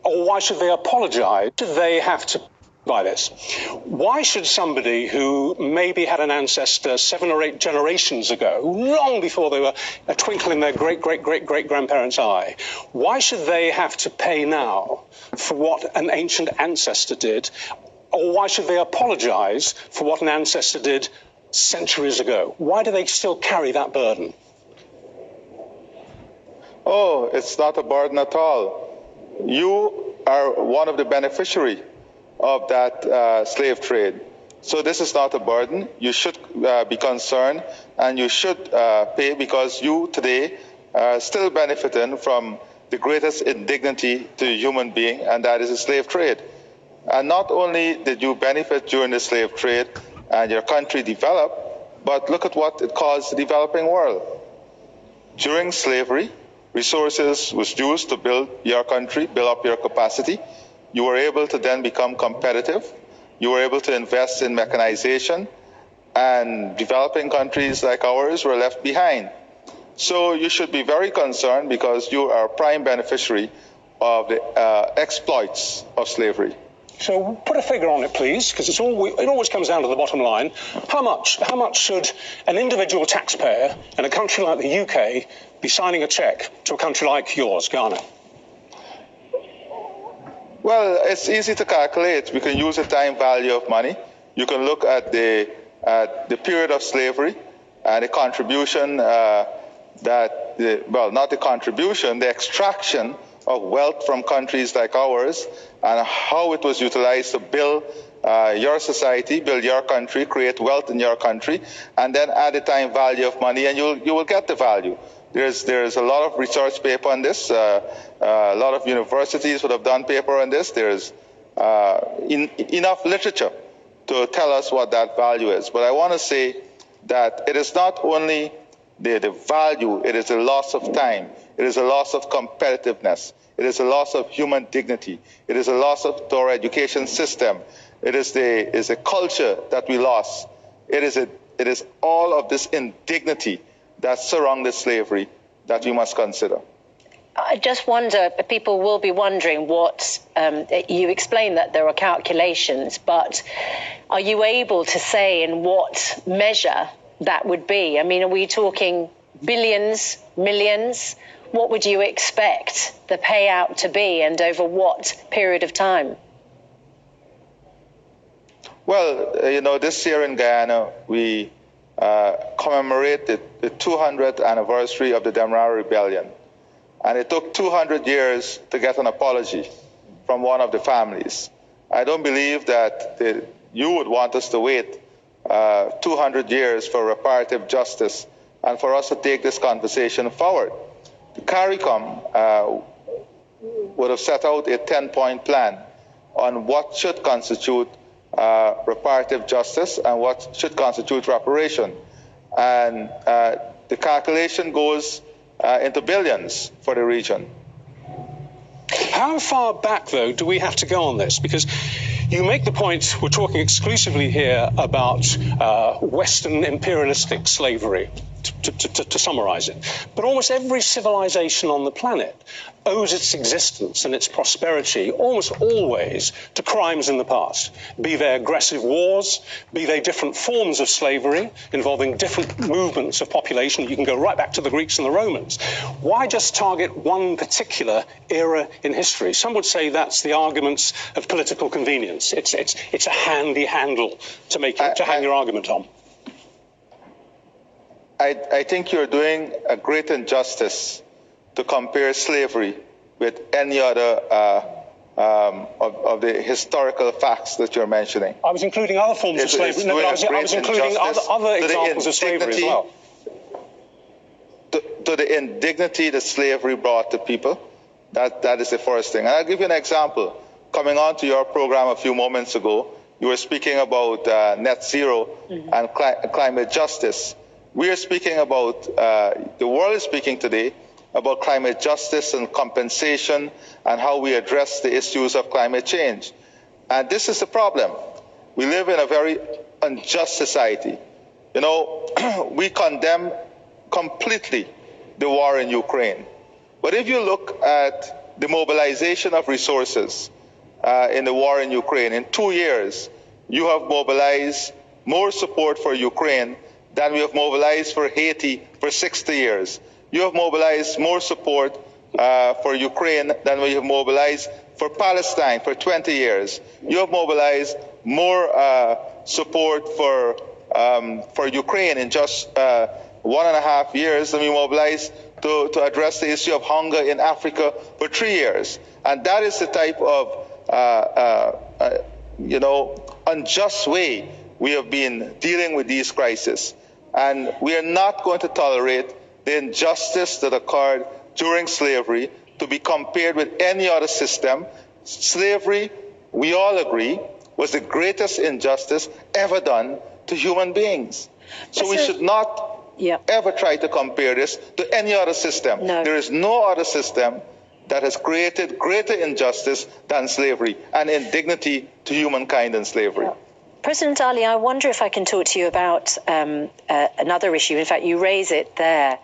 or why should they apologize? Should they have to by this? Why should somebody who maybe had an ancestor 7 or 8 generations ago, long before they were a twinkle in their great-great-great-great-grandparents' eye, why should they have to pay now for what an ancient ancestor did? Or why should they apologize for what an ancestor did centuries ago? Why do they still carry that burden? Oh, it's not a burden at all. You are one of the beneficiaries of that slave trade. So this is not a burden. You should be concerned, and you should pay, because you today are still benefiting from the greatest indignity to a human being, and that is the slave trade. And not only did you benefit during the slave trade and your country developed, but look at what it caused the developing world. During slavery, resources was used to build your country, build up your capacity. You were able to then become competitive. You were able to invest in mechanization, and developing countries like ours were left behind. So you should be very concerned, because you are a prime beneficiary of the exploits of slavery. So put a figure on it, please, because it always comes down to the bottom line. How much should an individual taxpayer in a country like the UK be signing a cheque to a country like yours, Ghana? Well, it's easy to calculate. We can use the time value of money. You can look at the period of slavery and the contribution not the contribution, the extraction of wealth from countries like ours, and how it was utilized to build your society, build your country, create wealth in your country, and then add the time value of money, and you will get the value. There's a lot of research paper on this. A lot of universities would have done paper on this. There's enough literature to tell us what that value is. But I want to say that it is not only the value, it is the loss of time. It is a loss of competitiveness. It is a loss of human dignity. It is a loss of our education system. It is a culture that we lost. It is all of this indignity that surrounded slavery that we must consider. I just wonder, people will be wondering what, you explained that there are calculations, but are you able to say in what measure that would be? I mean, are we talking billions, millions? What would you expect the payout to be, and over what period of time? Well, this year in Guyana, we commemorate the 200th anniversary of the Demra Rebellion. And it took 200 years to get an apology from one of the families. I don't believe that you would want us to wait 200 years for reparative justice and for us to take this conversation forward. The CARICOM would have set out a 10-point plan on what should constitute reparative justice and what should constitute reparation. And the calculation goes into billions for the region. How far back, though, do we have to go on this? Because you make the point, we're talking exclusively here about Western imperialistic slavery, to summarize it. But almost every civilization on the planet owes its existence and its prosperity almost always to crimes in the past, be they aggressive wars, be they different forms of slavery involving different movements of population. You can go right back to the Greeks and the Romans. Why just target one particular era in history? Some would say that's the arguments of political convenience. It's a handy handle to hang your argument on. I think you're doing a great injustice to compare slavery with any other of the historical facts that you're mentioning. I was including other forms of slavery. No, I was including other examples of slavery as well. To the indignity that slavery brought to people, that is the first thing. And I'll give you an example. Coming on to your program a few moments ago, you were speaking about net zero and climate justice. We are speaking about, the world is speaking today about climate justice and compensation and how we address the issues of climate change. And this is the problem. We live in a very unjust society. You know, we condemn completely the war in Ukraine. But if you look at the mobilization of resources in the war in Ukraine. In 2 years, you have mobilized more support for Ukraine than we have mobilized for Haiti for 60 years. You have mobilized more support for Ukraine than we have mobilized for Palestine for 20 years. You have mobilized more support for Ukraine in just 1.5 years than we mobilized to address the issue of hunger in Africa for 3 years. And that is the type of unjust way we have been dealing with these crises. And we are not going to tolerate the injustice that occurred during slavery to be compared with any other system. Slavery, we all agree, was the greatest injustice ever done to human beings. So we should not ever try to compare this to any other system. No. There is no other system that has created greater injustice than slavery and indignity to humankind than slavery. Yeah. President Ali, I wonder if I can talk to you about another issue. In fact, you raise it there.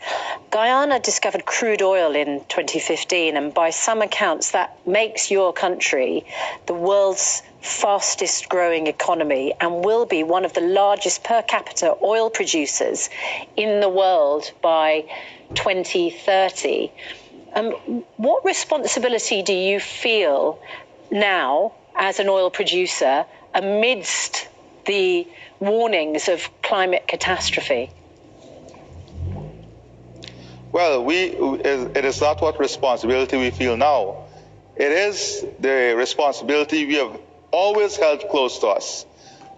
Guyana discovered crude oil in 2015, and by some accounts, that makes your country the world's fastest growing economy and will be one of the largest per capita oil producers in the world by 2030. What responsibility do you feel now as an oil producer amidst the warnings of climate catastrophe? Well, it is not what responsibility we feel now. It is the responsibility we have always held close to us.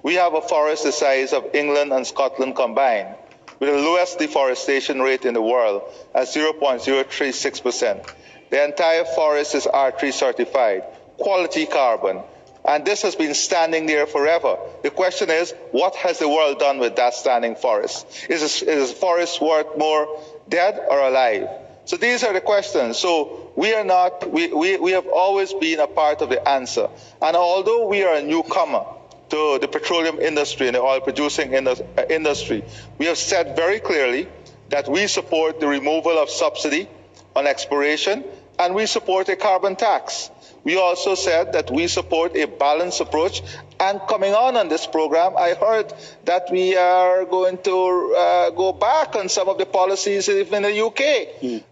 We have a forest the size of England and Scotland combined, with the lowest deforestation rate in the world at 0.036%. The entire forest is R3 certified, quality carbon, and this has been standing there forever. The question is, what has the world done with that standing forest? Is the forest worth more dead or alive? So these are the questions. So we have always been a part of the answer. And although we are a newcomer to the petroleum industry and the oil producing industry, we have said very clearly that we support the removal of subsidy on exploration and we support a carbon tax. We also said that we support a balanced approach. And coming on this program, I heard that we are going to go back on some of the policies even in the UK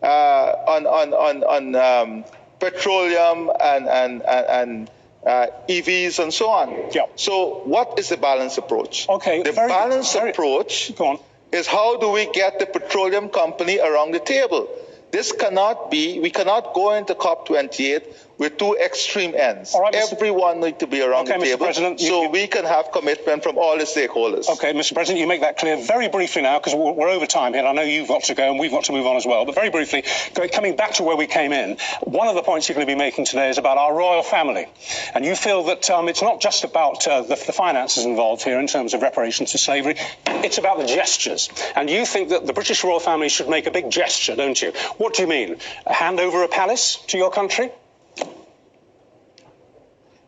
on petroleum and EVs and so on. Yeah. So what is the balanced approach? Okay. The balanced approach is how do we get the petroleum company around the table? This cannot be, we cannot go into COP28 with two extreme ends. All right, Everyone needs to be around the table so we can have commitment from all the stakeholders. Okay, Mr. President, you make that clear very briefly now because we're over time here. I know you've got to go and we've got to move on as well. But very briefly, coming back to where we came in, one of the points you're going to be making today is about our royal family. And you feel that it's not just about the finances involved here in terms of reparations to slavery, it's about the gestures. And you think that the British royal family should make a big gesture, don't you? What do you mean? Hand over a palace to your country?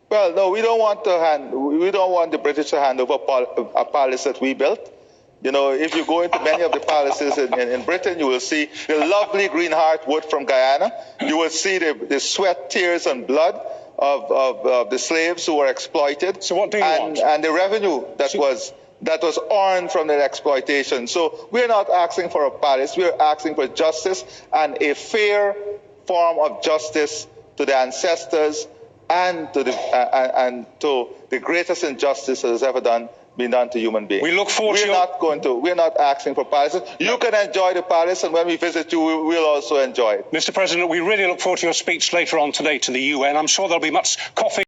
Well, no, we don't want the British to hand over a palace that we built. You know, if you go into many of the palaces in Britain, you will see the lovely green heartwood from Guyana. You will see the sweat, tears, and blood of the slaves who were exploited. So what do you want? And the revenue that was earned from their exploitation. So we're not asking for a palace. We're asking for justice and a fair form of justice to the ancestors and to the greatest injustice that has ever been done to human beings. We look forward we're not asking for palaces. You can enjoy the palace, and when we visit you, we'll also enjoy it. Mr. President, we really look forward to your speech later on today to the UN. I'm sure there'll be much coffee.